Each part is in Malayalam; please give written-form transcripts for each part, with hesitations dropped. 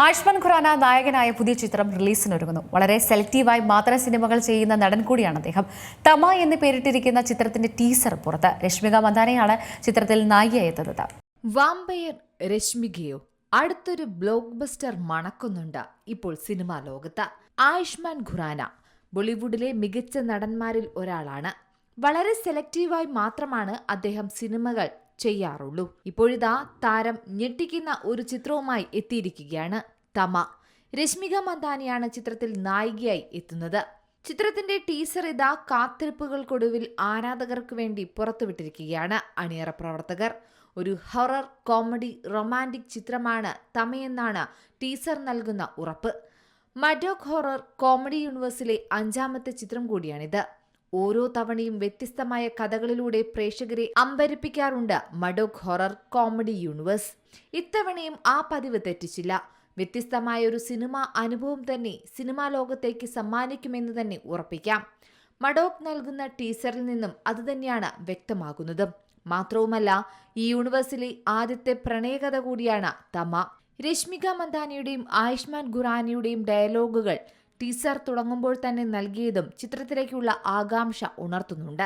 ആയുഷ്മാൻ ഖുറാന നായകനായ പുതിയ ചിത്രം റിലീസിനൊരുങ്ങുന്നു. വളരെ സെലക്റ്റീവായി മാത്രം സിനിമകൾ ചെയ്യുന്ന നടൻ കൂടിയാണ് അദ്ദേഹം. തമ എന്ന് പേരിട്ടിരിക്കുന്ന ചിത്രത്തിന്റെ ടീസർ പുറത്ത്. രശ്മിക മന്ദാനയാണ് ചിത്രത്തിൽ നായികയെത്തുന്നത്. വാമ്പയർ രശ്മികയോ? അടുത്തൊരു ബ്ലോക്ക് ബസ്റ്റർ മണക്കുന്നുണ്ട് ഇപ്പോൾ സിനിമാ ലോകത്ത്. ആയുഷ്മാൻ ഖുറാന ബോളിവുഡിലെ മികച്ച നടന്മാരിൽ ഒരാളാണ്. വളരെ സെലക്റ്റീവായി മാത്രമാണ് അദ്ദേഹം സിനിമകൾ ചെയ്യാറുള്ളൂ. ഇപ്പോഴിതാ താരം ഞെട്ടിക്കുന്ന ഒരു ചിത്രവുമായി എത്തിയിരിക്കുകയാണ്. തമ. രശ്മിക മന്ദാനയാണ് ചിത്രത്തിൽ നായികയായി എത്തുന്നത്. ചിത്രത്തിന്റെ ടീസർ ഇതാ കാത്തിരിപ്പുകൾക്കൊടുവിൽ ആരാധകർക്ക് വേണ്ടി പുറത്തുവിട്ടിരിക്കുകയാണ് അണിയറ പ്രവർത്തകർ. ഒരു ഹൊറർ കോമഡി റൊമാന്റിക് ചിത്രമാണ് തമയെന്നാണ് ടീസർ നൽകുന്ന ഉറപ്പ്. മഡോക് ഹൊറർ കോമഡി യൂണിവേഴ്സിലെ 5ാമത്തെ ചിത്രം കൂടിയാണിത്. ഓരോ തവണയും വ്യത്യസ്തമായ കഥകളിലൂടെ പ്രേക്ഷകരെ അമ്പരപ്പിക്കാറുണ്ട് മഡോക് ഹൊറർ കോമഡി യൂണിവേഴ്സ്. ഇത്തവണയും ആ പതിവ് തെറ്റിച്ചില്ല. വ്യത്യസ്തമായ ഒരു സിനിമാ അനുഭവം തന്നെ സിനിമാ ലോകത്തേക്ക് സമ്മാനിക്കുമെന്ന് തന്നെ ഉറപ്പിക്കാം. മഡോക് നൽകുന്ന ടീസറിൽ നിന്നും അതുതന്നെയാണ് വ്യക്തമാകുന്നത്. മാത്രവുമല്ല, ഈ യൂണിവേഴ്സിലെ ആദ്യത്തെ പ്രണയകഥ കൂടിയാണ് തമ. രശ്മിക മന്ദാനയുടെയും ആയുഷ്മാൻ ഖുറാനയുടെയും ഡയലോഗുകൾ ടീസർ തുടങ്ങുമ്പോൾ തന്നെ നൽകിയതും ചിത്രത്തിലേക്കുള്ള ആകാംക്ഷ ഉണർത്തുന്നുണ്ട്.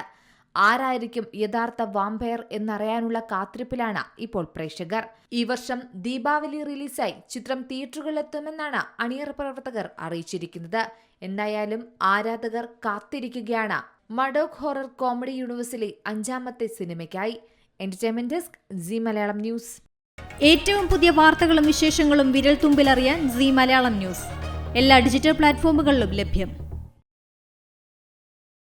ആരായിരിക്കും യഥാർത്ഥ വാമ്പയർ എന്നറിയാനുള്ള കാത്തിരിപ്പിലാണ് ഇപ്പോൾ പ്രേക്ഷകർ. ഈ വർഷം ദീപാവലി റിലീസായി ചിത്രം തിയേറ്ററുകളിലെത്തുമെന്നാണ് അണിയറ പ്രവർത്തകർ അറിയിച്ചിരിക്കുന്നത്. എന്തായാലും ആരാധകർ കാത്തിരിക്കുകയാണ് മഡോക് ഹൊറർ കോമഡി യൂണിവേഴ്സിലെ 5ാമത്തെ സിനിമയ്ക്കായി. Entertainment desk, Zee Malayalam news. ഏറ്റവും പുതിയ വാർത്തകളും വിശേഷങ്ങളും വിരൽ തുമ്പിലറിയാൻ സീ മലയാളം ന്യൂസ് എല്ലാ ഡിജിറ്റൽ പ്ലാറ്റ്ഫോമുകളിലും ലഭ്യം.